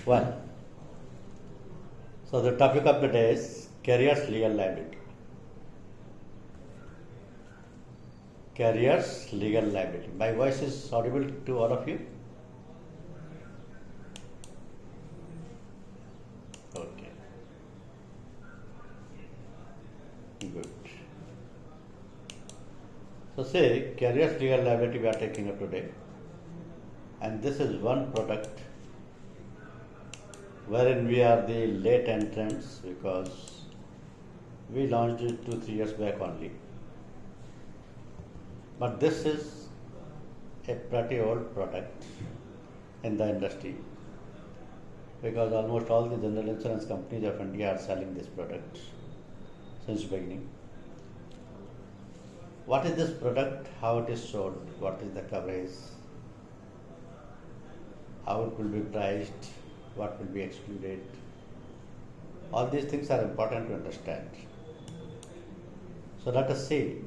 One. So the topic of the day is carrier's legal liability. Carrier's legal liability. My voice is audible to all of you? Okay. Good. So say carrier's legal liability we are taking up today, and this is one product wherein we are the late entrants because we launched it 2-3 years back only. But this is a pretty old product in the industry because almost all the general insurance companies of India are selling this product since beginning. What is this product? How it is sold? What is the coverage? How it will be priced? What will be excluded? All these things are important to understand. So let us see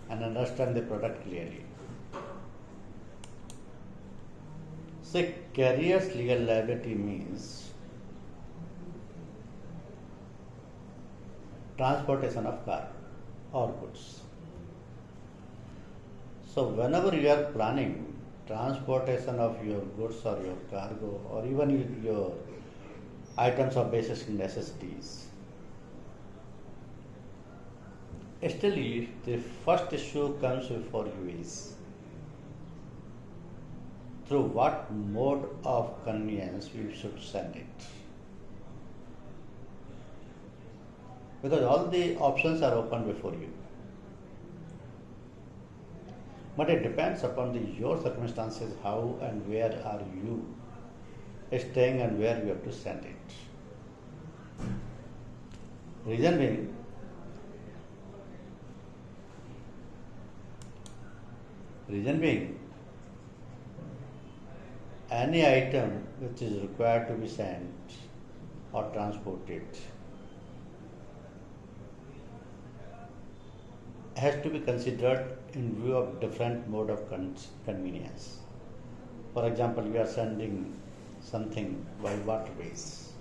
and understand the product clearly. So carrier's legal liability means transportation of car or goods. So whenever you are planning transportation of your goods or your cargo or even your items of basic necessities, still the first issue comes before you is through what mode of conveyance we should send it. Because all the options are open before you. But it depends upon your circumstances, how and where are you staying and where you have to send it. Reason being, any item which is required to be sent or transported has to be considered in view of different mode of convenience. For example, we are sending something by waterways.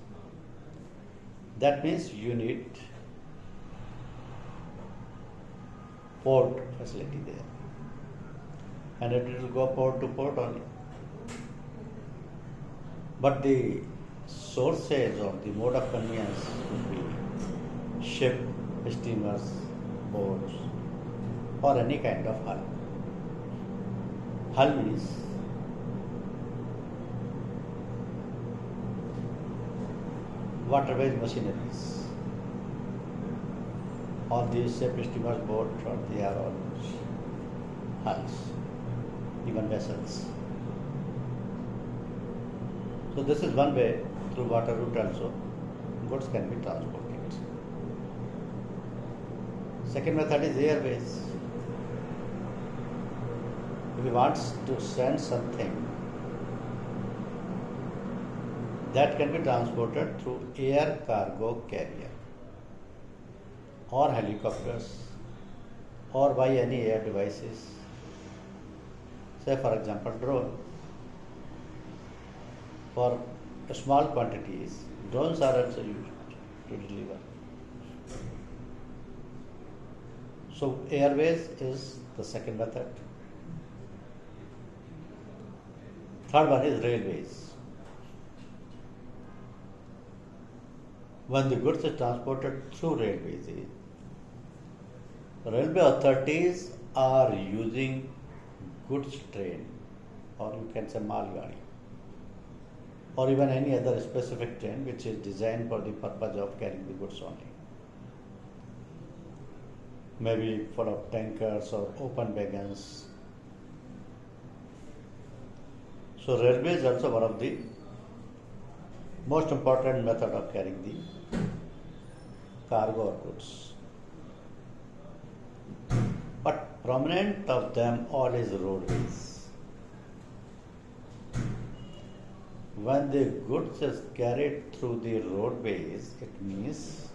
That means you need port facility there, and it will go port to port only. But the sources or the mode of conveyance will be ship, steamers, boats, or any kind of hull. Hull means waterways machineries, or these ship, steamers, boats, or they are all hulls, even vessels. So this is one way through water route also goods can be transported. Second method is airways. If we want to send something that can be transported through air cargo carrier or helicopters or by any air devices, say for example drone. For small quantities, drones are also used to deliver. So airways is the second method. Third one is railways. When the goods are transported through railways, railway authorities are using goods train, or you can say mal gadi, or even any other specific train which is designed for the purpose of carrying the goods only. Maybe full of tankers or open wagons. So railway is also one of the most important method of carrying the cargo or goods. But prominent of them all is roadways. When the goods is carried through the roadways, it means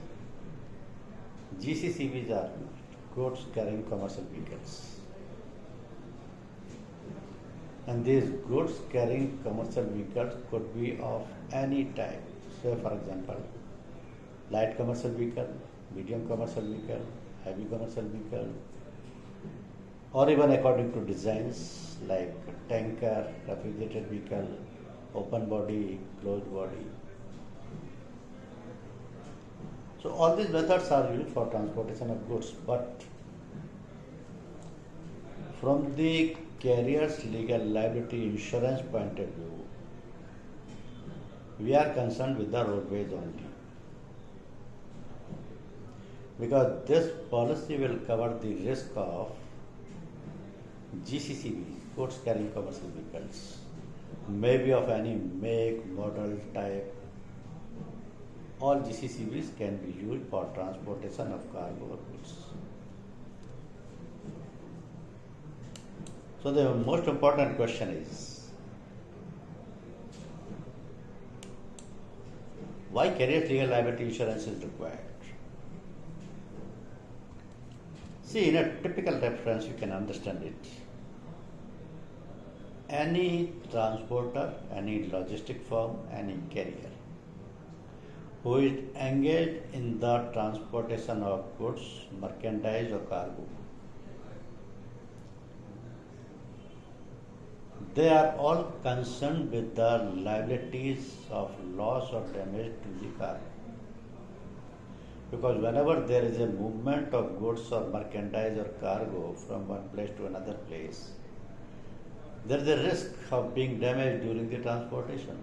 GCCVs are goods carrying commercial vehicles. And these goods carrying commercial vehicles could be of any type. Say, for example, light commercial vehicle, medium commercial vehicle, heavy commercial vehicle, or even according to designs like tanker, refrigerated vehicle, open body, closed body. So all these methods are used for transportation of goods, but from the carrier's legal liability insurance point of view, we are concerned with the roadways only. Because this policy will cover the risk of GCCVs, goods carrying commercial vehicles, maybe of any make, model, type. All GCCVs can be used for transportation of cargo or goods. So the most important question is, why carrier's legal liability insurance is required? See, in a typical reference, you can understand it. Any transporter, any logistic firm, any carrier who is engaged in the transportation of goods, merchandise or cargo, they are all concerned with the liabilities of loss or damage to the cargo. Because whenever there is a movement of goods or merchandise or cargo from one place to another place, there is a risk of being damaged during the transportation.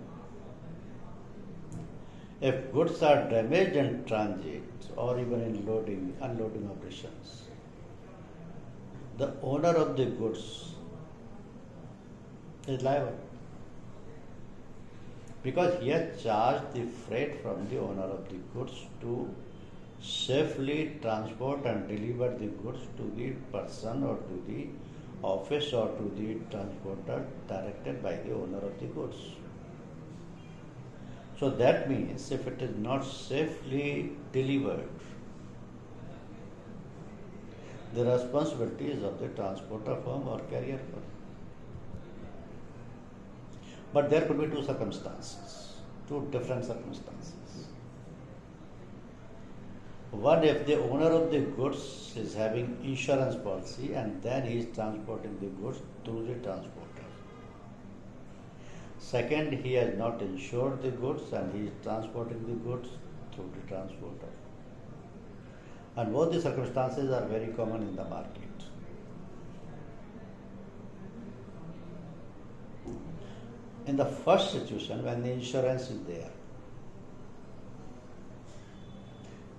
If goods are damaged in transit or even in loading, unloading operations, the owner of the goods is liable because he has charged the freight from the owner of the goods to safely transport and deliver the goods to the person or to the office or to the transporter directed by the owner of the goods. So that means if it is not safely delivered, the responsibility is of the transporter firm or carrier firm. But there could be two different circumstances. One, if the owner of the goods is having insurance policy and then he is transporting the goods through the transporter. Second, he has not insured the goods and he is transporting the goods through the transporter. And both the circumstances are very common in the market. In the first situation, when the insurance is there,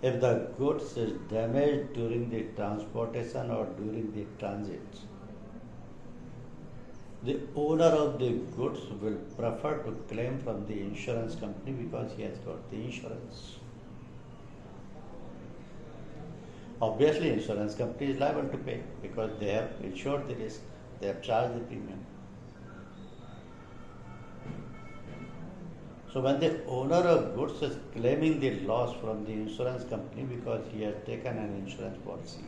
if the goods is damaged during the transportation or during the transit, the owner of the goods will prefer to claim from the insurance company because he has got the insurance. Obviously, insurance company is liable to pay because they have insured the risk, they have charged the premium. So when the owner of goods is claiming the loss from the insurance company because he has taken an insurance policy,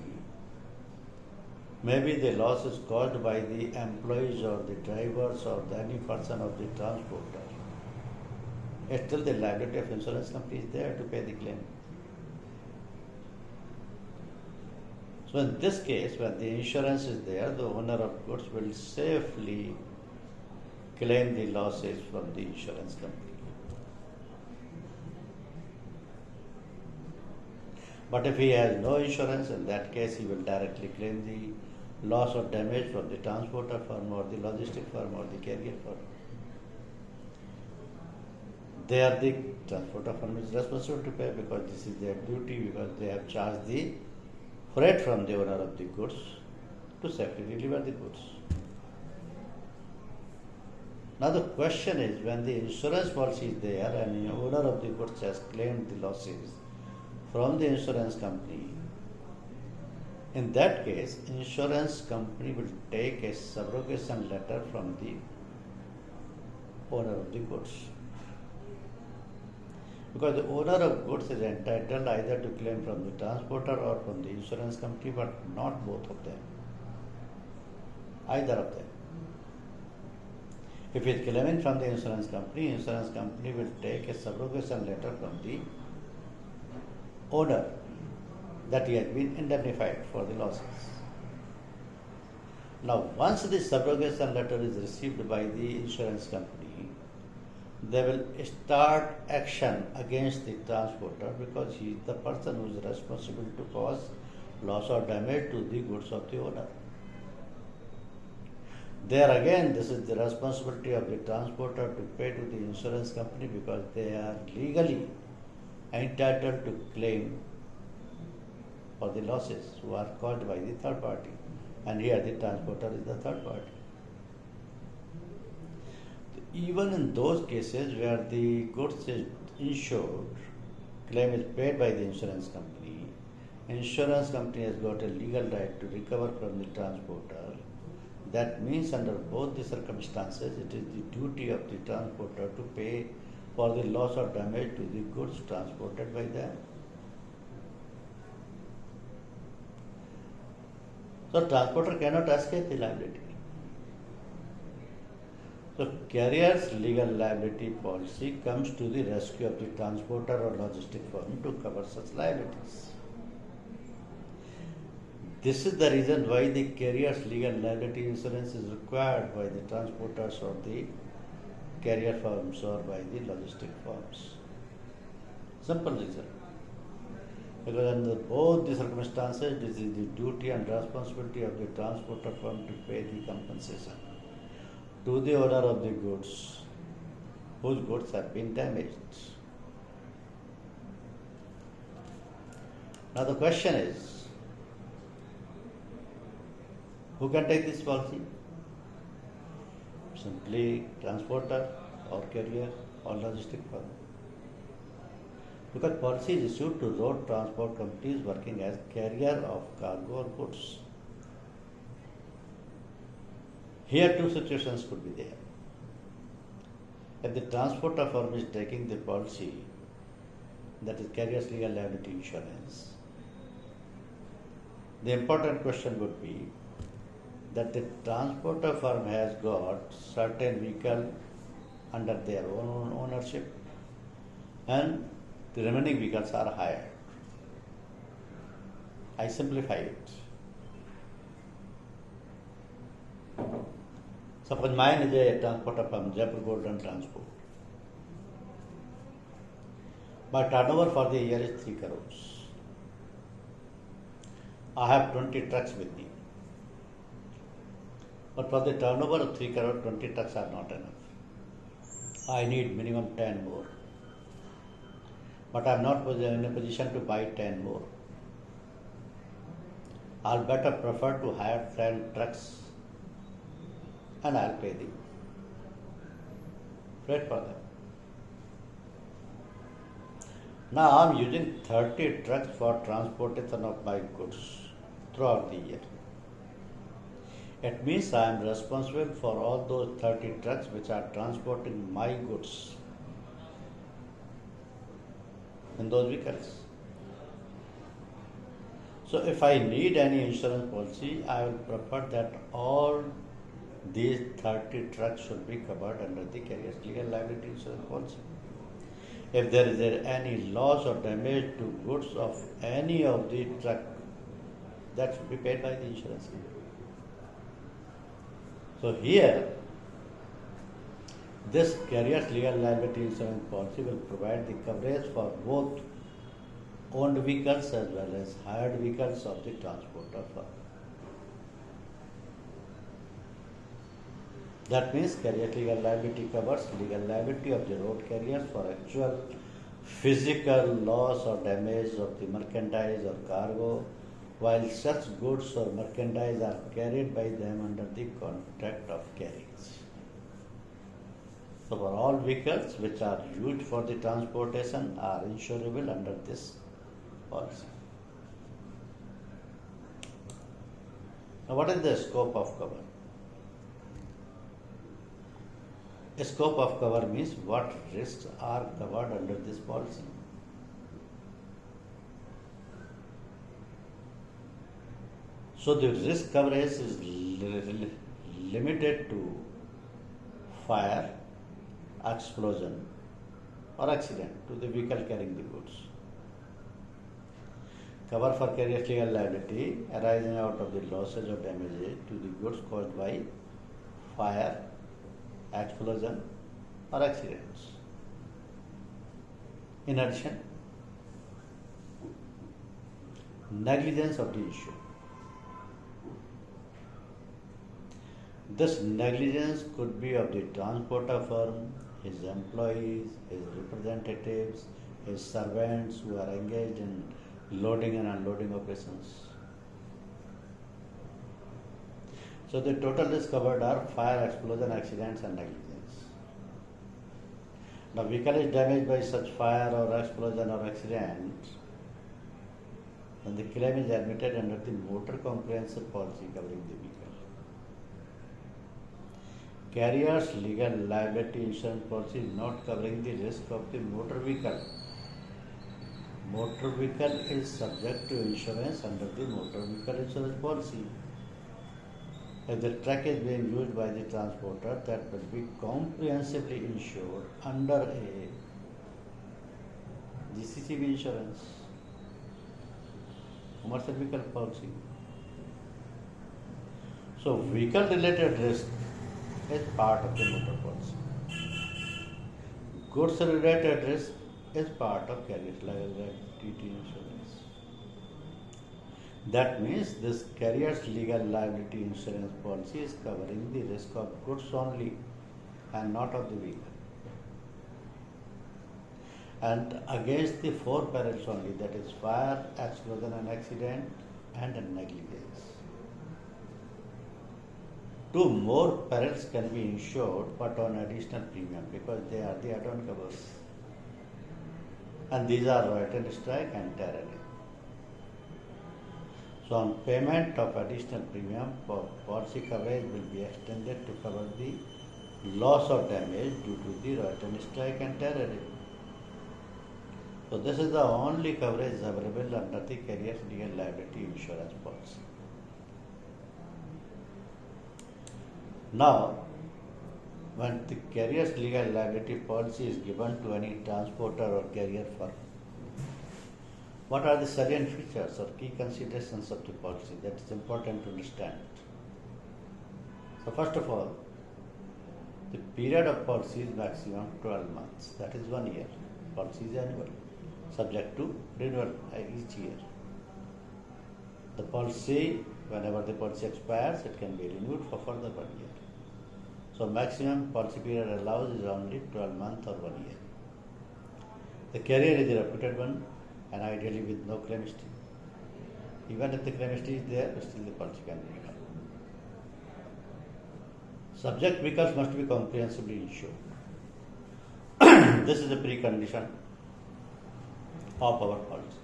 maybe the loss is caused by the employees or the drivers or any person of the transporter, still the liability of insurance company is there to pay the claim. So in this case, when the insurance is there, the owner of goods will safely claim the losses from the insurance company. But if he has no insurance, in that case he will directly claim the loss or damage from the transporter firm or the logistic firm or the carrier firm. They are the transporter firm is responsible to pay because this is their duty, because they have charged the freight from the owner of the goods to safely deliver the goods. Now the question is, when the insurance policy is there and the owner of the goods has claimed the losses from the insurance company, in that case, insurance company will take a subrogation letter from the owner of the goods. Because the owner of goods is entitled either to claim from the transporter or from the insurance company, but not both of them. Either of them. If it is claiming from the insurance company will take a subrogation letter from the owner that he has been indemnified for the losses. Now, once this subrogation letter is received by the insurance company, they will start action against the transporter because he is the person who is responsible to cause loss or damage to the goods of the owner. There again, this is the responsibility of the transporter to pay to the insurance company because they are legally entitled to claim for the losses who are caused by the third party. And here the transporter is the third party. Even in those cases where the goods is insured, claim is paid by the insurance company has got a legal right to recover from the transporter. That means under both the circumstances, it is the duty of the transporter to pay for the loss or damage to the goods transported by them. So transporter cannot escape the liability. So carrier's legal liability policy comes to the rescue of the transporter or logistic firm to cover such liabilities. This is the reason why the carrier's legal liability insurance is required by the transporters or the carrier firms or by the logistic firms. Simple reason. Because under both the circumstances, this is the duty and responsibility of the transporter firm to pay the compensation to the owner of the goods whose goods have been damaged. Now the question is, who can take this policy? Simply transporter or carrier or logistic firm. Because policy is issued to road transport companies working as carrier of cargo or goods. Here two situations could be there. If the transporter firm is taking the policy, that is carrier's legal liability insurance, the important question would be that the transporter firm has got certain vehicle under their own ownership and the remaining vehicles are hired. I simplify it. Suppose mine is a transporter firm, Jaipur Golden Transport. My turnover for the year is 3 crores. I have 20 trucks with me. But for the turnover of 3 crore, 20 trucks are not enough. I need minimum 10 more. But I am not in a position to buy 10 more. I'll better prefer to hire 10 trucks and I'll pay the freight for them. Now I'm using 30 trucks for transportation of my goods throughout the year. It means I am responsible for all those 30 trucks which are transporting my goods in those vehicles. So if I need any insurance policy, I will prefer that all these 30 trucks should be covered under the carrier's legal liability insurance policy. If there is any loss or damage to goods of any of the truck, that should be paid by the insurance company. So here, this carrier's legal liability insurance policy will provide the coverage for both owned vehicles as well as hired vehicles of the transporter firm. That means carrier's legal liability covers legal liability of the road carriers for actual physical loss or damage of the merchandise or cargo, while such goods or merchandise are carried by them under the contract of carriage. So for all vehicles which are used for the transportation are insurable under this policy. Now what is the scope of cover? A scope of cover means what risks are covered under this policy. So the risk coverage is limited to fire, explosion, or accident to the vehicle carrying the goods. Cover for carrier's legal liability arising out of the losses or damages to the goods caused by fire, explosion, or accidents. In addition, negligence of the insured. This negligence could be of the transporter firm, his employees, his representatives, his servants who are engaged in loading and unloading operations. So the total risks covered are fire, explosion, accidents and negligence. Now vehicle is damaged by such fire or explosion or accident, then the claim is admitted under the motor comprehensive policy covering the vehicle. Carrier's legal liability insurance policy is not covering the risk of the motor vehicle. Motor vehicle is subject to insurance under the motor vehicle insurance policy. If the truck is being used by the transporter, that will be comprehensively insured under a GCCB insurance, commercial vehicle policy. So vehicle related risk is part of the motor policy. Goods related risk is part of carrier's liability insurance. That means this carrier's legal liability insurance policy is covering the risk of goods only and not of the vehicle. And against the four perils only, that is fire, explosion and accident and negligence. Two more perils can be insured but on additional premium because they are the add-on covers. And these are right strike and terror. So on payment of additional premium, policy coverage will be extended to cover the loss or damage due to the right strike and terror. So this is the only coverage available under the carrier's legal liability insurance policy. Now, when the carrier's legal liability policy is given to any transporter or carrier firm, what are the salient features or key considerations of the policy? That is important to understand. So first of all, the period of policy is maximum 12 months, that is 1 year. Policy is annual, subject to renewal each year. The policy, whenever the policy expires, it can be renewed for further 1 year. So maximum policy period allows is only 12 months or 1 year. The carrier is a reputed one and ideally with no claim history. Even if the claim history is there, still the policy can be renewed. Subject vehicles must be comprehensively insured. This is a precondition of our policy.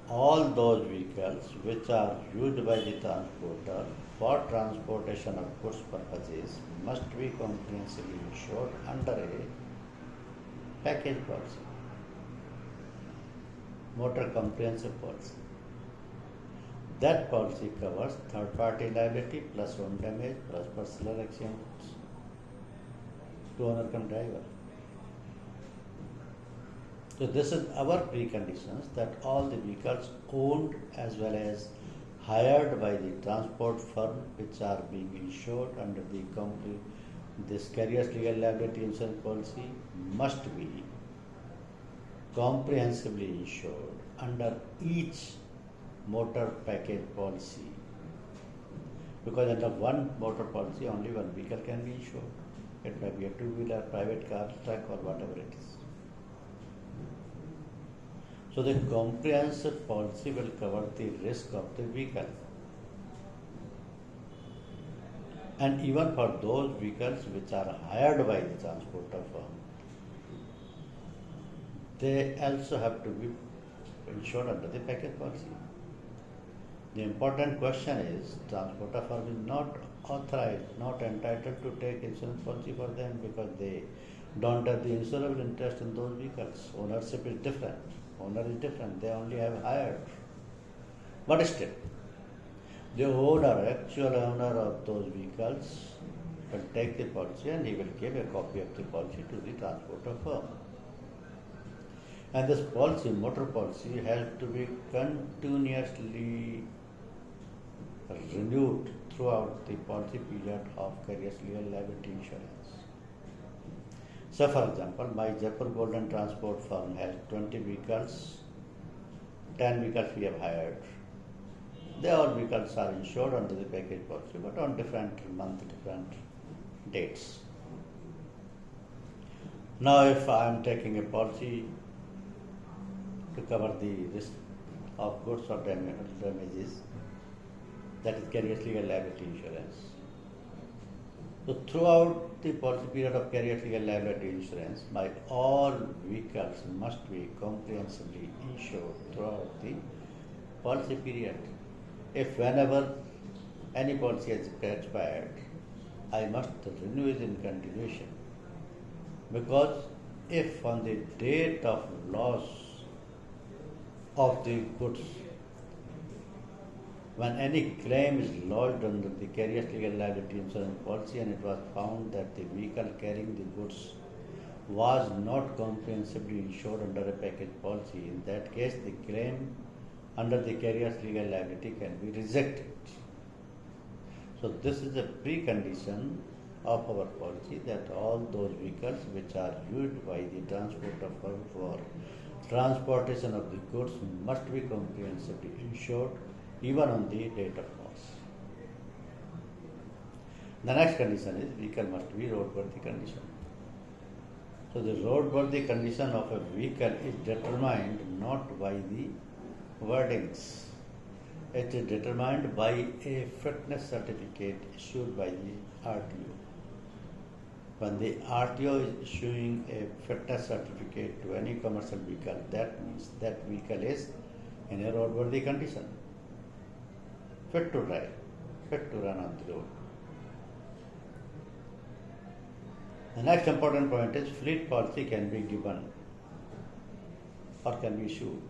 All those vehicles which are used by the transporter for transportation of goods purposes must be comprehensively insured under a package policy, motor comprehensive policy. That policy covers third-party liability plus own damage plus personal accidents to owner cum driver. So this is our preconditions that all the vehicles owned as well as hired by the transport firm which are being insured under the this carrier's legal liability insurance policy must be comprehensively insured under each motor package policy, because under one motor policy only one vehicle can be insured. It may be a two-wheeler, private car, truck or whatever it is. So the comprehensive policy will cover the risk of the vehicle. And even for those vehicles which are hired by the transporter firm, they also have to be insured under the package policy. The important question is, transporter firm is not authorized, not entitled to take insurance policy for them because they don't have the insurable interest in those vehicles. Ownership is different. Owner is different. They only have hired. But still, the owner, actual owner of those vehicles will take the policy and he will give a copy of the policy to the transporter firm. And this policy, motor policy, has to be continuously renewed throughout the policy period of carrier's legal liability insurance. So, for example, my Jaipur Golden Transport firm has 20 vehicles, 10 vehicles we have hired. They all vehicles are insured under the package policy, but on different month, different dates. Now, if I am taking a policy to cover the risk of goods or damages, that is carrier's legal liability insurance. So throughout the policy period of carrier's legal liability insurance, my all vehicles must be comprehensively insured throughout the policy period. If whenever any policy has expired, I must renew it in continuation. Because if on the date of loss of the goods, when any claim is lodged under the carrier's legal liability insurance policy and it was found that the vehicle carrying the goods was not comprehensively insured under a package policy, in that case the claim under the carrier's legal liability can be rejected. So this is a precondition of our policy that all those vehicles which are used by the transporter firm for transportation of the goods must be comprehensively insured even on the date of loss. The next condition is vehicle must be roadworthy condition. So the roadworthy condition of a vehicle is determined not by the wordings. It is determined by a fitness certificate issued by the RTO. When the RTO is issuing a fitness certificate to any commercial vehicle, that means that vehicle is in a roadworthy condition, fit to drive, fit to run on the road. The next important point is fleet policy can be given or can be issued.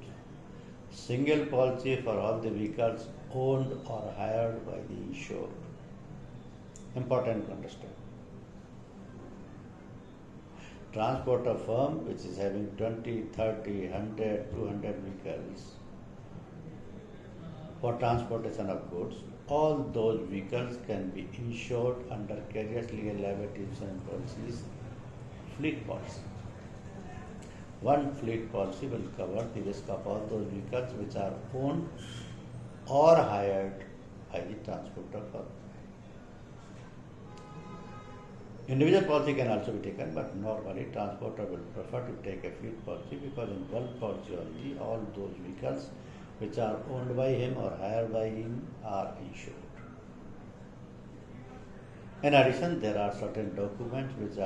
Single policy for all the vehicles owned or hired by the insured. Important to understand. Transporter firm which is having 20, 30, 100, 200 vehicles for transportation of goods, all those vehicles can be insured under carrier's legal liability insurance policies fleet policy. One fleet policy will cover the risk of all those vehicles which are owned or hired by the transporter firm. Individual policy can also be taken, but normally transporter will prefer to take a fleet policy because in bulk policy only all those vehicles which are owned by him or hired by him are insured. In addition, there are certain documents which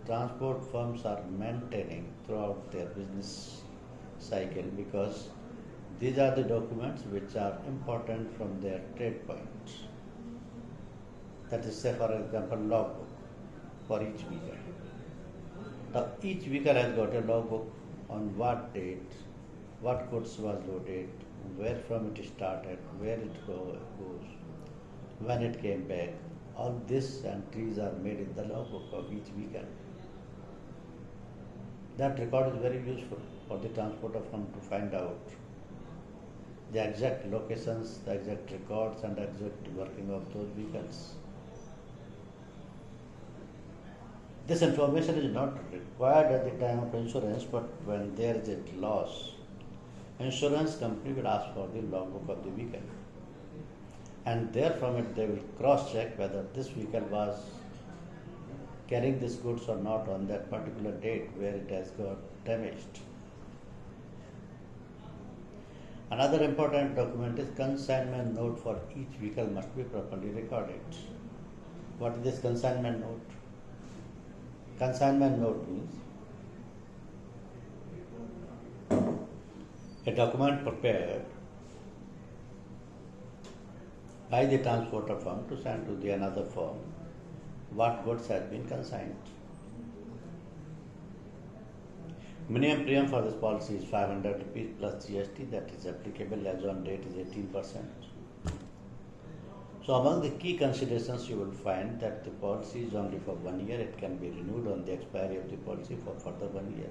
transport firms are maintaining throughout their business cycle because these are the documents which are important from their trade points. That is, say for example, logbook for each vehicle. Now, each vehicle has got a logbook on what date, what goods was loaded, where from it started, where it goes, when it came back. All these entries are made in the logbook of each vehicle. That record is very useful for the transporter firm to find out the exact locations, the exact records and the exact working of those vehicles. This information is not required at the time of insurance, but when there is a loss, insurance company will ask for the logbook of the vehicle. And there from it they will cross-check whether this vehicle was carrying these goods or not on that particular date where it has got damaged. Another important document is consignment note for each vehicle must be properly recorded. What is this consignment note? Consignment note means a document prepared by the transporter firm to send to the another firm what goods has been consigned. Minimum premium for this policy is 500 rupees plus GST, that is applicable as on date is 18%. So among the key considerations, you will find that the policy is only for 1 year. It can be renewed on the expiry of the policy for further 1 year.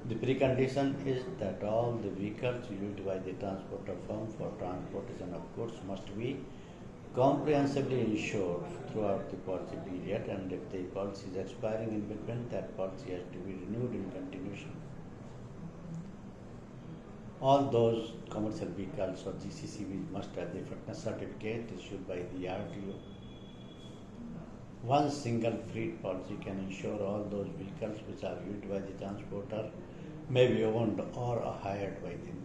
The precondition is that all the vehicles used by the transporter firm for transportation of goods must be comprehensively insured throughout the policy period, and if the policy is expiring in between, that policy has to be renewed in continuation. All those commercial vehicles or GCCVs must have the fitness certificate issued by the RTO. One single fleet policy can insure all those vehicles which are used by the transporter, may be owned or hired by them.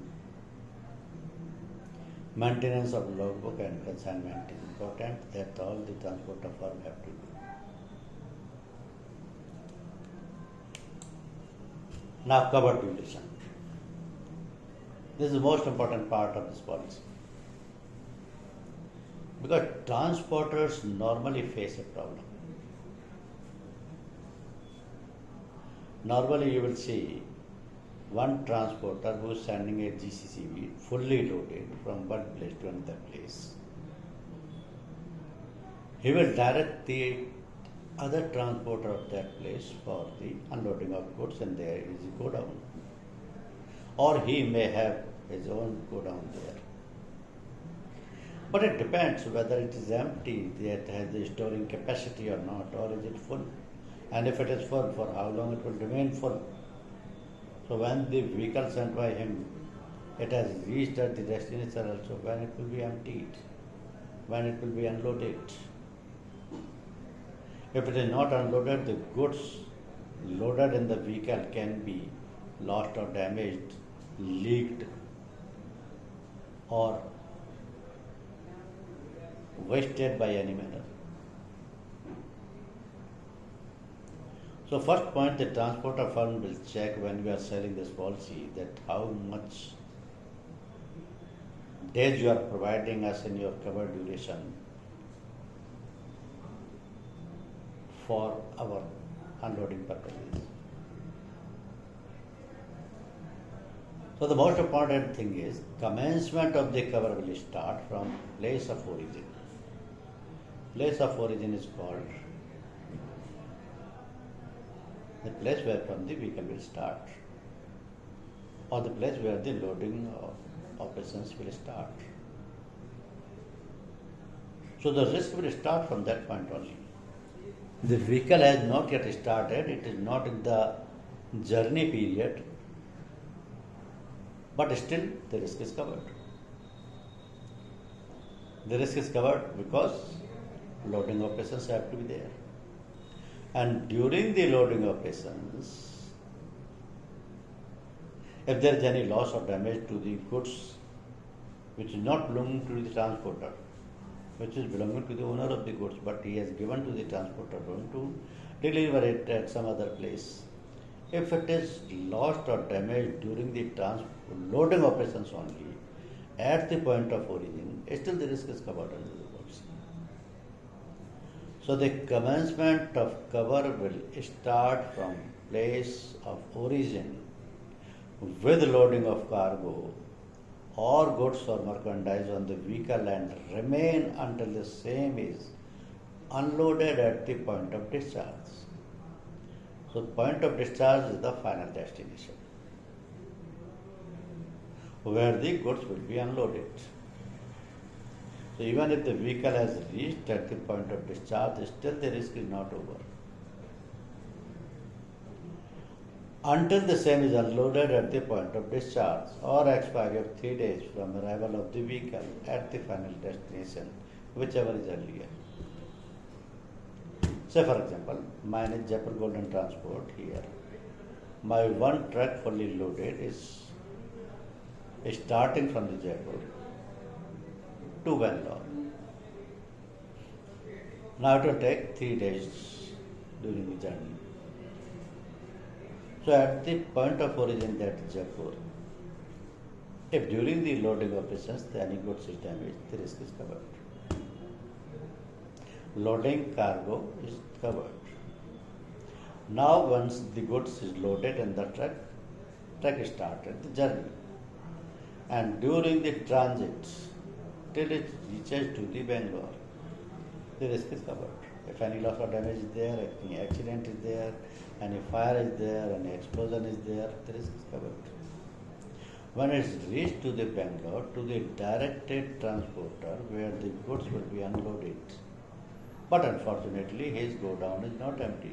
Maintenance of logbook and consignment is important, that all the transporter firm have to do. Now, cover duration. This is the most important part of this policy. Because transporters normally face a problem. Normally you will see one transporter who is sending a GCCV fully loaded from one place to another place. He will direct the other transporter of that place for the unloading of goods, and there is a go down. Or he may have his own go down there. But it depends whether it is empty, that has the storing capacity or not, or is it full. And if it is full, for how long it will remain full. So when the vehicle sent by him, it has reached at the destination also, when it will be emptied, when it will be unloaded. If it is not unloaded, the goods loaded in the vehicle can be lost or damaged, leaked, or wasted by any manner. So first point, the transporter firm will check when we are selling this policy that how much days you are providing us in your cover duration for our unloading purposes. So the most important thing is commencement of the cover will start from place of origin. Place of origin is called the place where from the vehicle will start, or the place where the loading operations will start. So the risk will start from that point only. The vehicle has not yet started, it is not in the journey period, but still the risk is covered. The risk is covered because loading operations have to be there. And during the loading operations, if there is any loss or damage to the goods which is not belonging to the transporter, which is belonging to the owner of the goods, but he has given to the transporter firm to deliver it at some other place. If it is lost or damaged during the loading operations only, at the point of origin, still the risk is covered under the policy. So the commencement of cover will start from place of origin with loading of cargo or goods or merchandise on the vehicle and remain until the same is unloaded at the point of discharge. So point of discharge is the final destination where the goods will be unloaded. So even if the vehicle has reached at the point of discharge, still the risk is not over. Until the same is unloaded at the point of discharge or expiry of 3 days from arrival of the vehicle at the final destination, whichever is earlier. Say for example, mine is Jaipur Golden Transport here. My one truck fully loaded is starting from the Jaipur to Bangalore. Now it will take 3 days during the journey. So at the point of origin, that is Jaipur, if during the loading operations any goods is damaged, the risk is covered. Loading cargo is covered. Now once the goods is loaded in the truck started the journey. And during the transit, till it reaches to the Bangalore, the risk is covered. If any loss or damage is there, any accident is there, any fire is there, any explosion is there, the risk is covered. When it's reached to the Bangalore, to the directed transporter where the goods will be unloaded. But unfortunately, his godown is not empty.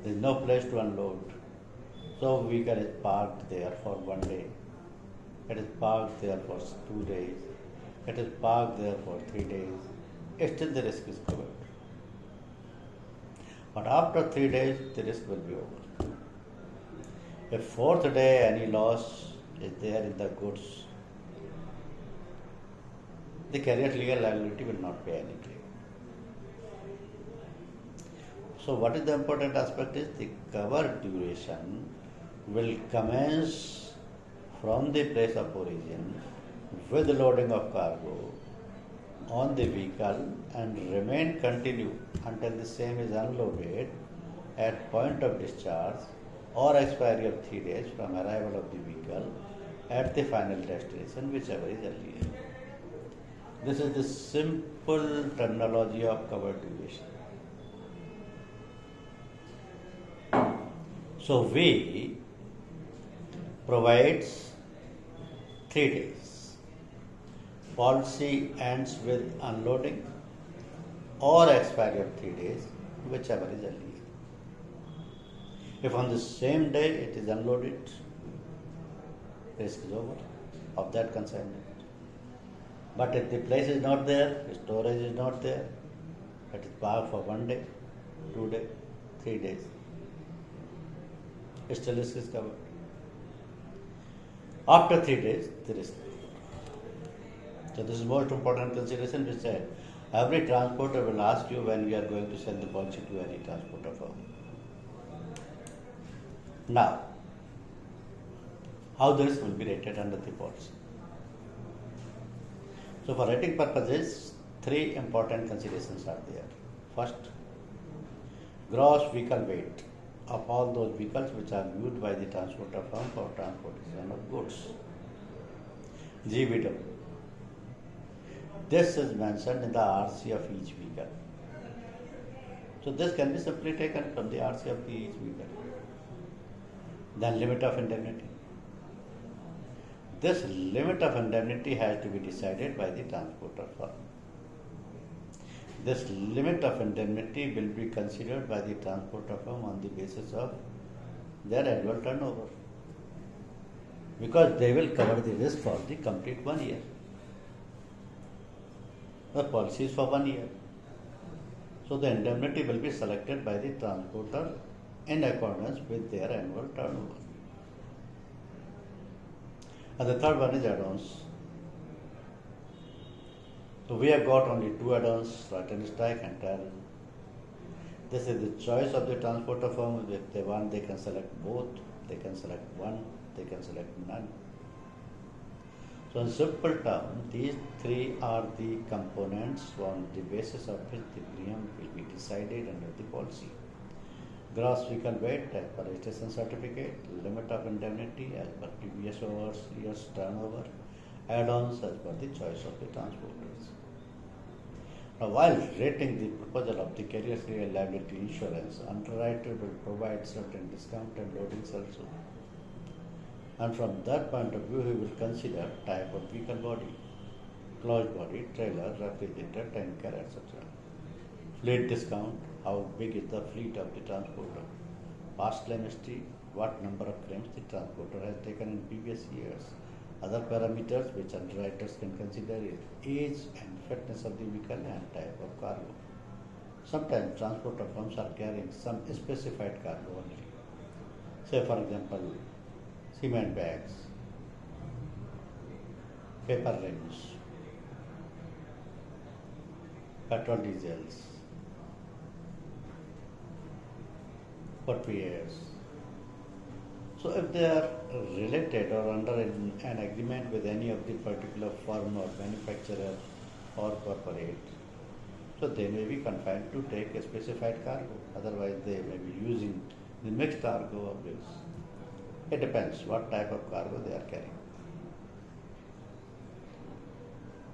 There is no place to unload. So vehicle is parked there for 1 day. It is parked there for 2 days. It is parked there for 3 days. Still the risk is covered. But after 3 days, the risk will be over. If fourth day any loss is there in the goods, the carrier's legal liability will not pay any claim. So what is the important aspect is the cover duration will commence from the place of origin with loading of cargo on the vehicle and remain continue until the same is unloaded at point of discharge or expiry of 3 days from arrival of the vehicle at the final destination, whichever is earlier. This is the simple terminology of cover duration. So we provides 3 days. Policy ends with unloading or expiry of 3 days, whichever is earlier. If on the same day it is unloaded, risk is over of that consignment. But if the place is not there, storage is not there, it is parked for 1 day, 2 days, 3 days, still risk is covered. After 3 days, the risk is covered. So this is most important consideration which every transporter will ask you when you are going to sell the policy to any transporter firm. Now, how the risk will be rated under the policy? So for rating purposes, 3 important considerations are there. First, gross vehicle weight of all those vehicles which are used by the transporter firm for transportation of goods. GVW. This is mentioned in the RC of each vehicle. So this can be simply taken from the RC of each vehicle. Then limit of indemnity. This limit of indemnity has to be decided by the transporter firm. This limit of indemnity will be considered by the transporter firm on the basis of their annual turnover, because they will cover the risk for the complete 1 year. The policy is for 1 year. So the indemnity will be selected by the transporter in accordance with their annual turnover. And the third one is add-ons. So we have got only 2 add-ons, right and strike and tell. This is the choice of the transporter firm. If they want, they can select both, they can select one, they can select none. So in simple terms, these 3 are the components on the basis of which the premium will be decided under the policy. Gross vehicle weight as per registration certificate, limit of indemnity as per previous year's turnover, add-ons as per the choice of the transporters. Now, while rating the proposal of the carrier's liability insurance, underwriter will provide certain discount and loadings also. And from that point of view, he will consider type of vehicle body, closed body, trailer, refrigerator, tanker, etc. Fleet discount, how big is the fleet of the transporter, past claim history, what number of claims the transporter has taken in previous years. Other parameters which underwriters can consider is age and fitness of the vehicle and type of cargo. Sometimes transporter firms are carrying some specified cargo only. Say for example, cement bags, paper rings, petrol diesels, footwears. So if they are related or under an agreement with any of the particular firm or manufacturer or corporate, so they may be confined to take a specified cargo. Otherwise they may be using the mixed cargo of this. It depends what type of cargo they are carrying.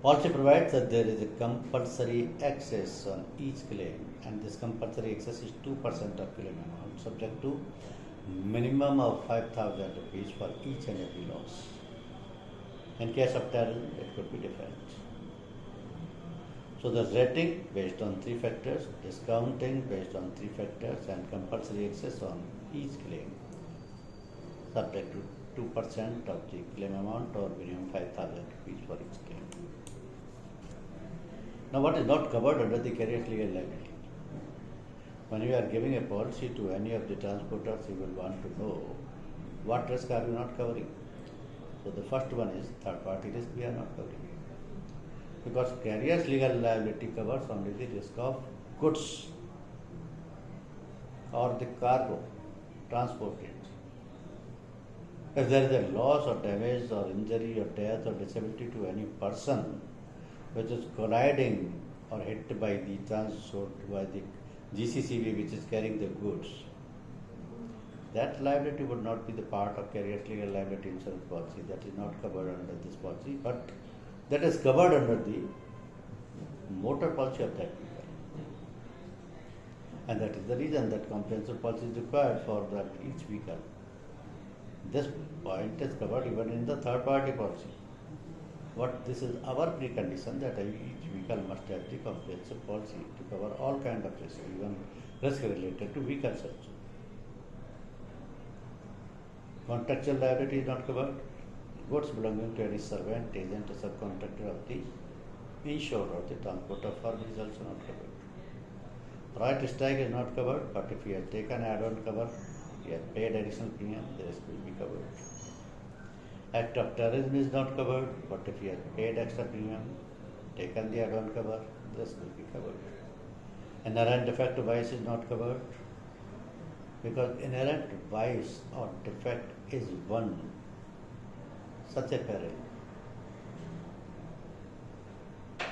Policy provides that there is a compulsory excess on each claim, and this compulsory excess is 2% of claim amount, subject to minimum of 5,000 rupees for each and every loss. In case of terrorism, it could be different. So the rating based on three factors, discounting based on three factors, and compulsory excess on each claim, subject to 2% of the claim amount or minimum 5,000 rupees for each claim. Now, what is not covered under the carrier's legal liability? When you are giving a policy to any of the transporters, you will want to know what risk are you not covering. So the first one is third party risk we are not covering. Because carrier's legal liability covers only the risk of goods or the cargo transported. If there is a loss or damage or injury or death or disability to any person which is colliding or hit by the GCCV which is carrying the goods, that liability would not be the part of carrier's legal liability insurance policy. That is not covered under this policy, but that is covered under the motor policy of that vehicle. And that is the reason that comprehensive policy is required for that each vehicle. This point is covered even in the third party policy. This is our precondition that each vehicle must have the comprehensive policy to cover all kind of risk, even risk related to vehicles also. Contractual liability is not covered. Goods belonging to any servant, agent, or subcontractor of the insured or the transporter firm is also not covered. Right to strike is not covered, but if he has taken add-on cover, he has paid additional premium, the risk will be covered. Act of terrorism is not covered, but if he has paid extra premium, taken the add-on cover, the risk will be covered. Inherent defect of vice is not covered, because inherent vice or defect is one such a peril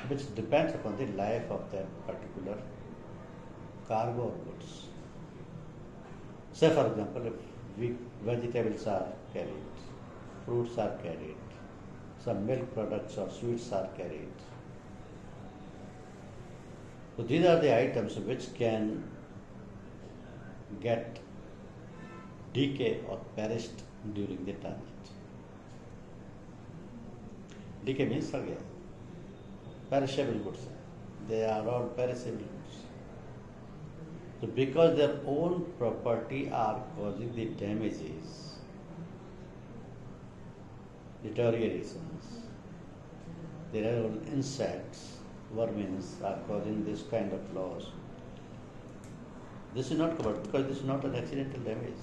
which depends upon the life of that particular cargo or goods. Say for example, if vegetables are carried, fruits are carried, some milk products or sweets are carried. So these are the items which can get decay or perished during the transit. Decay means again, perishable goods. They are all perishable goods. So because their own property are causing the damages, deteriorations, there are insects, vermins are causing this kind of loss. This is not covered because this is not an accidental damage.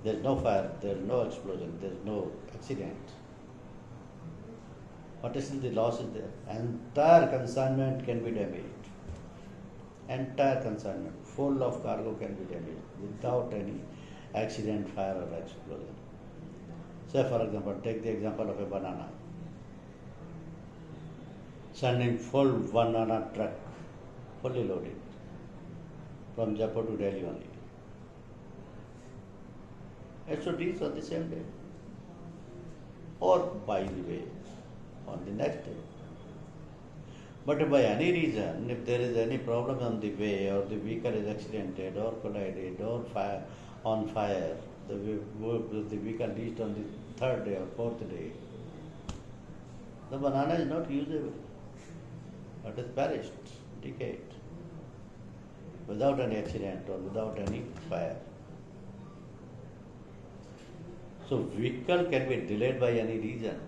There is no fire, there is no explosion, there is no accident. But still the loss is there. Entire consignment can be damaged. Entire consignment, full of cargo can be damaged without any accident, fire or explosion. Say for example, take the example of a banana. Sending full banana truck, fully loaded, from Jaipur to Delhi only. It should reach on the same day. Or by the way, on the next day. But if by any reason, if there is any problem on the way, or the vehicle is accidented, or collided, or on fire, the vehicle reached on the third day or fourth day, the banana is not usable. It is perished, decayed, without any accident or without any fire. So vehicle can be delayed by any reason.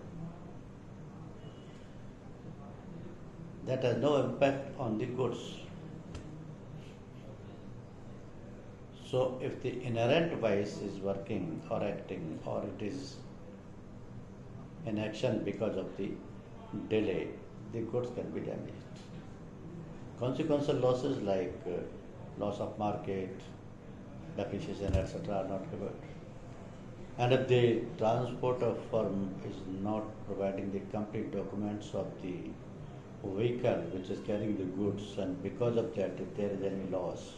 That has no impact on the goods. So if the inherent vice is working or acting, or it is in action because of the delay, the goods can be damaged. Consequential losses like loss of market, depreciation, etc. are not covered. And if the transporter firm is not providing the complete documents of the vehicle which is carrying the goods, and because of that if there is any loss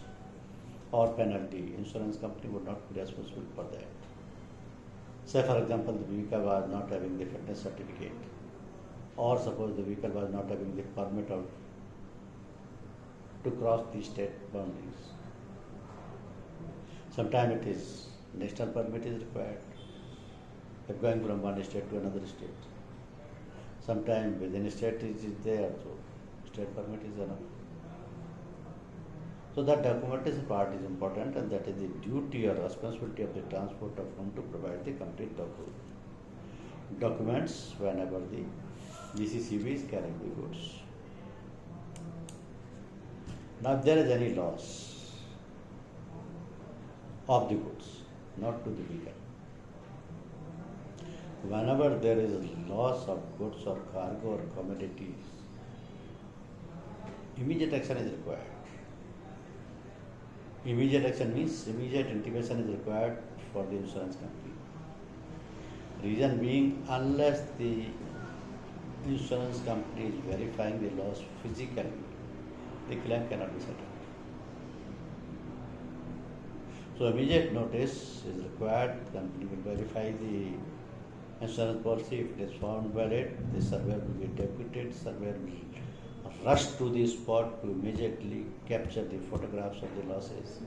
or penalty, insurance company would not be responsible for that. Say for example, the vehicle was not having the fitness certificate, or suppose the vehicle was not having the permit to cross the state boundaries. Sometimes it is national permit is required if going from one state to another state. Sometimes within a state it is there, so state permit is enough. So that documentation part is important, and that is the duty or responsibility of the transporter firm to provide the complete documents whenever the GCCB is carrying the goods. Now if there is any loss of the goods, not to the vehicle, whenever there is a loss of goods or cargo or commodities, immediate action is required. Immediate action means immediate intimation is required for the insurance company. Reason being, unless the insurance company is verifying the loss physically, the claim cannot be settled. So immediate notice is required. The company will verify the insurance policy. If it is found valid, the surveyor will be deputed. Surveyor will rush to the spot to immediately capture the photographs of the losses,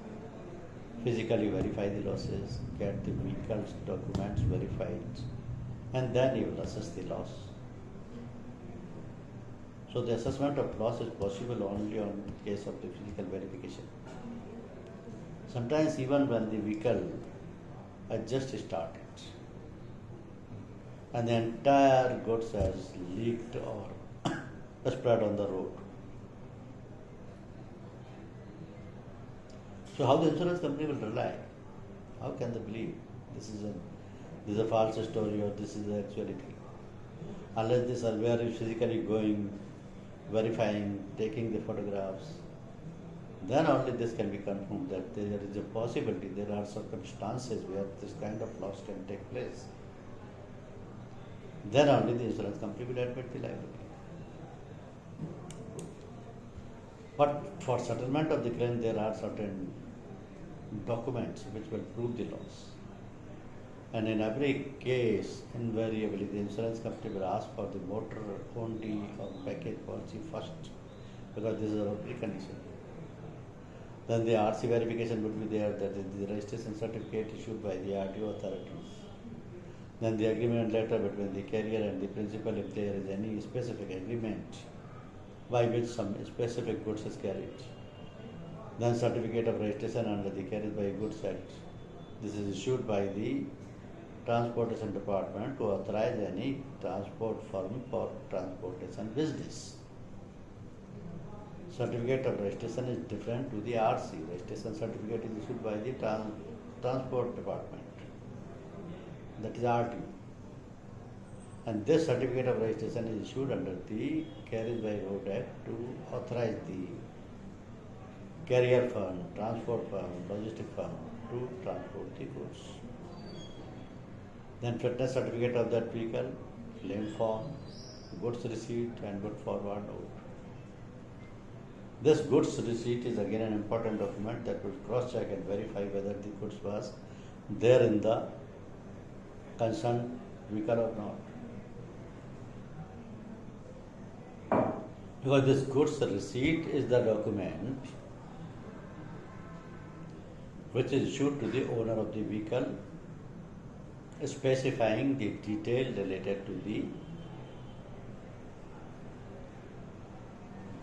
physically verify the losses, get the vehicle's documents verified, and then he will assess the loss. So the assessment of loss is possible only on the case of the physical verification. Sometimes even when the vehicle has just started and the entire goods has leaked or spread on the road. So how the insurance company will rely? How can they believe this is a false story or this is the actuality? Unless the surveyor is physically going, verifying, taking the photographs, then only this can be confirmed that there is a possibility, there are circumstances where this kind of loss can take place. Then only the insurance company will admit the liability. But for settlement of the claim, there are certain documents which will prove the loss. And in every case, invariably, the insurance company will ask for the motor only or package policy first, because this is our precondition. Then the RC verification would be there, that is the registration certificate issued by the RTO authorities. Then the agreement letter between the carrier and the principal, if there is any specific agreement by which some specific goods is carried. Then certificate of registration under the Carriage by Goods Act. This is issued by the Transportation Department to authorize any transport firm for transportation business. Certificate of registration is different to the RC. Registration certificate is issued by the Transport Department. That is RTO. And this certificate of registration is issued under the Carriage by Road Act to authorize the carrier firm, transport firm, logistic firm to transport the goods. Then fitness certificate of that vehicle, claim form, goods receipt and good forward note. This goods receipt is again an important document that will cross-check and verify whether the goods was there in the concerned vehicle or not. Because this goods receipt is the document which is issued to the owner of the vehicle, specifying the detail related to the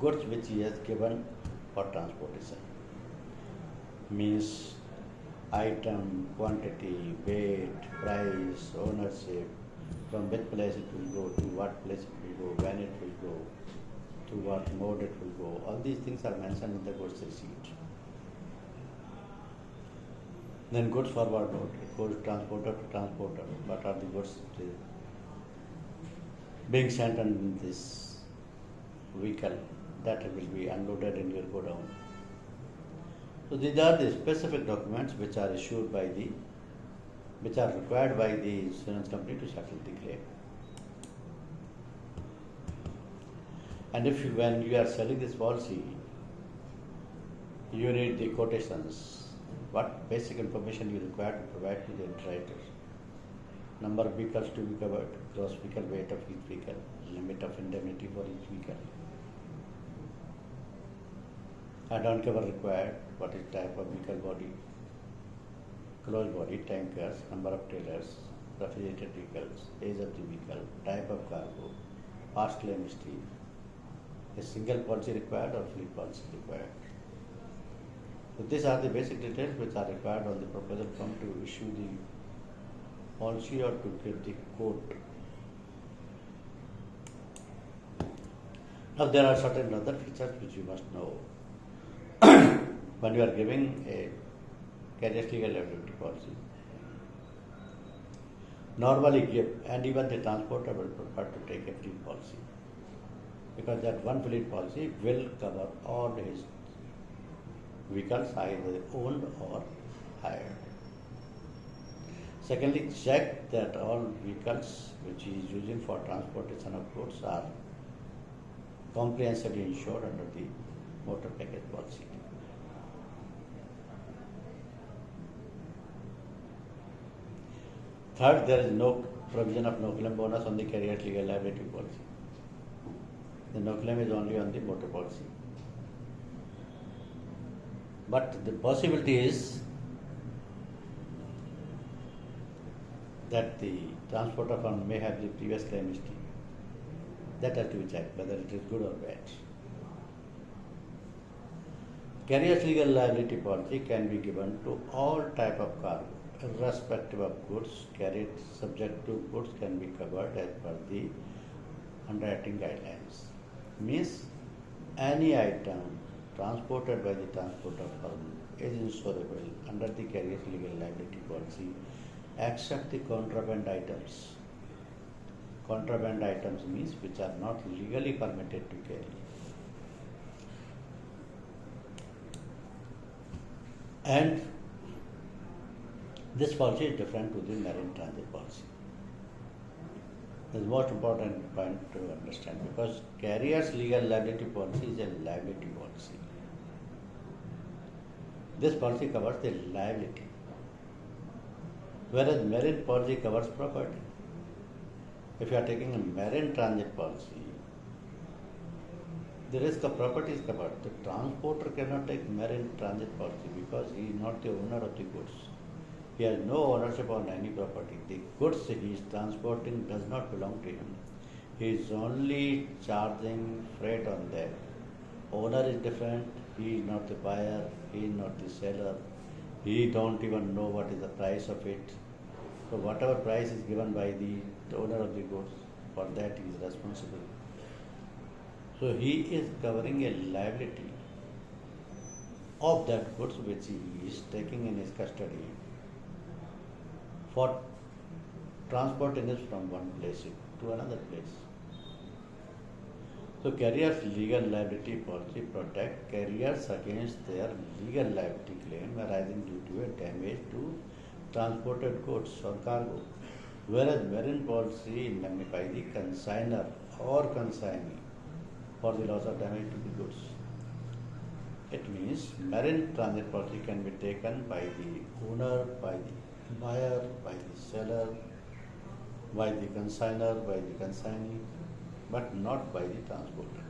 goods which he has given for transportation. Means item, quantity, weight, price, ownership, from which place it will go, to what place it will go, when it will go, to what mode it will go. All these things are mentioned in the goods receipt. Then goods forward note, it goes transporter to transporter. What are the goods being sent on this vehicle that will be unloaded and will go down. So these are the specific documents which are issued by which are required by the insurance company to settle the claim. And when you are selling this policy, you need the quotations. What basic information you require to provide to the underwriter. number of vehicles to be covered, gross vehicle weight of each vehicle, limit of indemnity for each vehicle. Add-on cover required, what is type of vehicle body, closed body, tankers, number of trailers, refrigerated vehicles, age of the vehicle, type of cargo, past claim history. A single policy required or fleet policy required. So these are the basic details which are required on the proposal form to issue the policy or to give the quote. Now there are certain other features which you must know. When you are giving a carrier's legal liability policy, normally give, and even the transporter will prefer to take a fleet policy, because that one fleet policy will cover all his vehicles either owned or hired. Secondly, check that all vehicles which he is using for transportation of goods are comprehensively insured under the motor package policy. Third, there is no provision of no claim bonus on the carrier's legal liability policy. The no claim is only on the motor policy. But the possibility is that the transporter firm may have the previous claim history. That has to be checked whether it is good or bad. Carrier's legal liability policy can be given to all type of cargo, irrespective of goods carried. Subject to goods can be covered as per the underwriting guidelines. Means any item transported by the transporter firm is insurable under the carrier's legal liability policy, except the contraband items. Contraband items means which are not legally permitted to carry. And this policy is different to the marine transit policy. This is the most important point to understand, because carrier's legal liability policy is a liability policy. This policy covers the liability, whereas marine policy covers property. If you are taking a marine transit policy, the risk of property is covered. The transporter cannot take marine transit policy because he is not the owner of the goods. He has no ownership on any property. The goods he is transporting does not belong to him. He is only charging freight on them. Owner is different. He is not the buyer. He is not the seller. He don't even know what is the price of it. So whatever price is given by the owner of the goods, for that he is responsible. So he is covering a liability of that goods which he is taking in his custody for transporting it from one place to another place. So carrier's legal liability policy protect carriers against their legal liability claim arising due to a damage to transported goods or cargo, whereas marine policy indemnify the consignor or consignee for the loss or damage to the goods. It means marine transit policy can be taken by the owner, by the buyer, by the seller, by the consignor, by the consignee, but not by the transporter.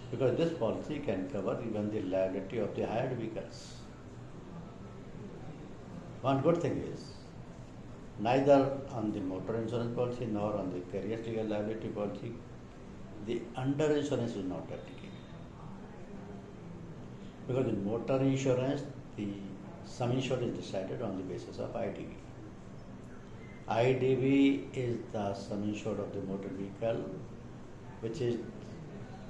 Because this policy can cover even the liability of the hired vehicles. One good thing is, neither on the motor insurance policy nor on the carrier's legal liability policy, the underinsurance is not applicable. Because in motor insurance, the sum insured is decided on the basis of IDV. IDV is the sum insured of the motor vehicle, which is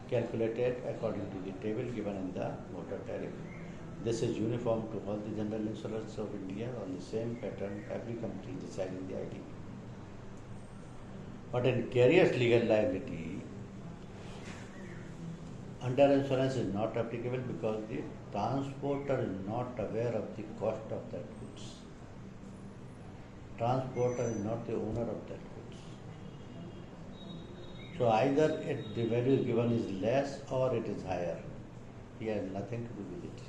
calculated according to the table given in the motor tariff. This is uniform to all the general insurers of India on the same pattern, every company deciding the IDV. But in carrier's legal liability, underinsurance is not applicable because the transporter is not aware of the cost of that goods. Transporter is not the owner of that goods. So either the value given is less or it is higher. He has nothing to do with it.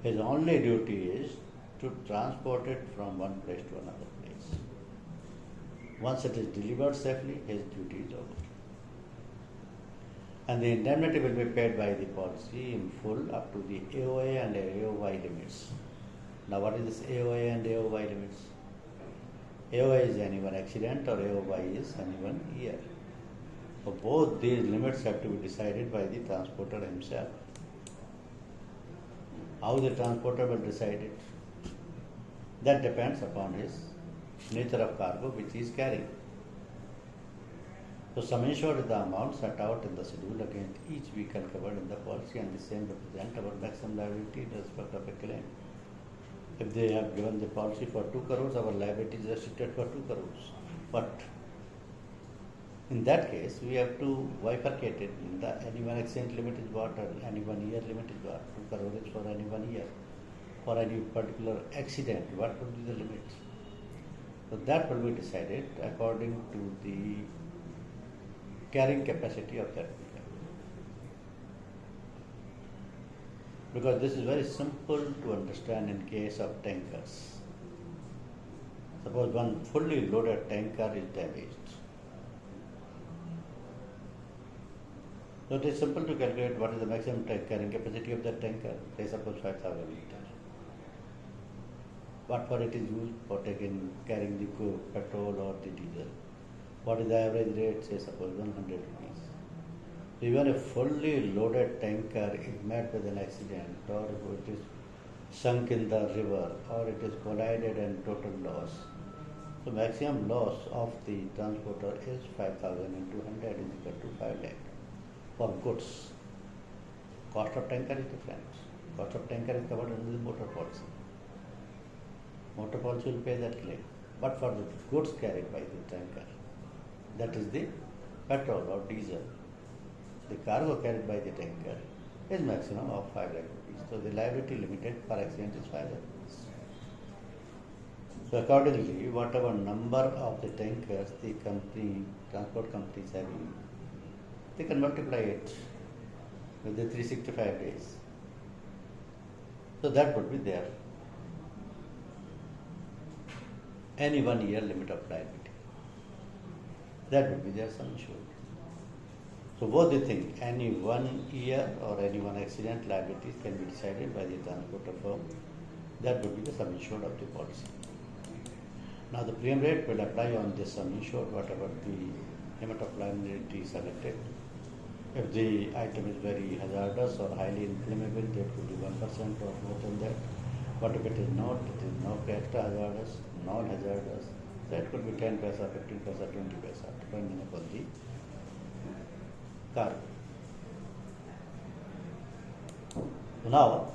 His only duty is to transport it from one place to another place. Once it is delivered safely, his duty is over. And the indemnity will be paid by the policy in full up to the AOA and AOY limits. Now, what is this AOA and AOY limits? AOA is any one accident or AOY is any one year. So both these limits have to be decided by the transporter himself. How the transporter will decide it? That depends upon his nature of cargo which he is carrying. So sum insured is the amount set out in the schedule against each vehicle covered in the policy, and the same represent our maximum liability in respect of a claim. If they have given the policy for 2 crores, our liability is restricted for 2 crores. But in that case, we have to bifurcate it. Any one accident limit is what, or any 1 year limit is what. 2 crores is for any 1 year. For any particular accident, what would be the limit? So that will be decided according to the carrying capacity of that vehicle. Because this is very simple to understand in case of tankers. Suppose one fully loaded tanker is damaged. So it is simple to calculate what is the maximum carrying capacity of that tanker. Say suppose 5,000 liters. What for it is used? For carrying the petrol or the diesel. What is the average rate? Say suppose 100 rupees. So even a fully loaded tanker is met with an accident, or it is sunk in the river, or it is collided and total loss. So maximum loss of the transporter is 5,000 into 100 is equal to 5 lakh. For goods, cost of tanker is different. Cost of tanker is covered under the motor policy. Motor policy will pay that claim. But for the goods carried by the tanker, that is the petrol or diesel, the cargo carried by the tanker is maximum of 5 lakh rupees. So the liability limited per accident is 5 lakh rupees. So accordingly, whatever number of the tankers the transport company is having, they can multiply it with the 365 days. So that would be there. Any 1 year limit of liability. That would be their sum insured. So both the thing, any 1 year or any one accident liabilities can be decided by the transporter firm. That would be the sum insured of the policy. Now the premium rate will apply on this sum insured, whatever the limit of liability selected. If the item is very hazardous or highly inflammable, that could be 1% or more than that. But if it is not extra hazardous, non-hazardous, that could be 10 paisa, 15 paisa, 20 paisa, depending upon the cargo. So now,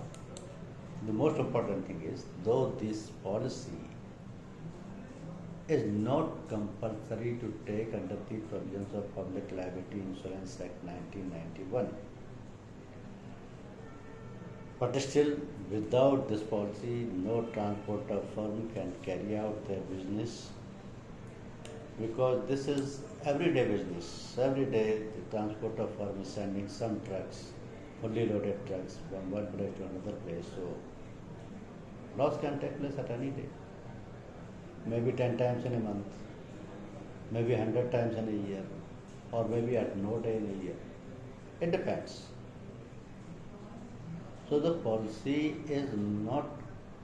the most important thing is, though this policy is not compulsory to take under the provisions of Public Liability Insurance Act 1991, but still, without this policy, no transporter firm can carry out their business, because this is everyday business. Every day, the transporter firm is sending some trucks, fully loaded trucks, from one place to another place. So, loss can take place at any day. Maybe 10 times in a month, maybe 100 times in a year, or maybe at no day in a year. It depends. So the policy is not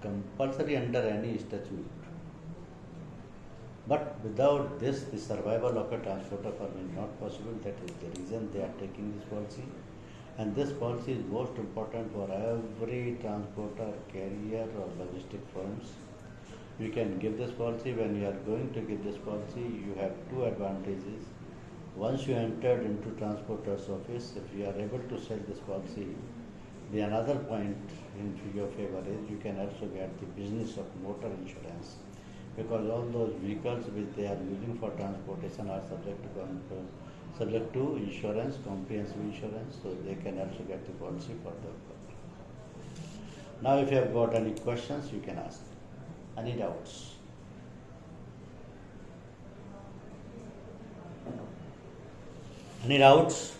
compulsory under any statute. But without this, the survival of a transporter firm is not possible. That is the reason they are taking this policy. And this policy is most important for every transporter, carrier or logistic firms. You can give this policy. When you are going to give this policy, you have two advantages. Once you entered into transporter's office, if you are able to sell this policy, the another point in your favor is you can also get the business of motor insurance, because all those vehicles which they are using for transportation are subject to insurance, comprehensive insurance, so they can also get the policy for the. Now if you have got any questions, you can ask. Any doubts? Any doubts?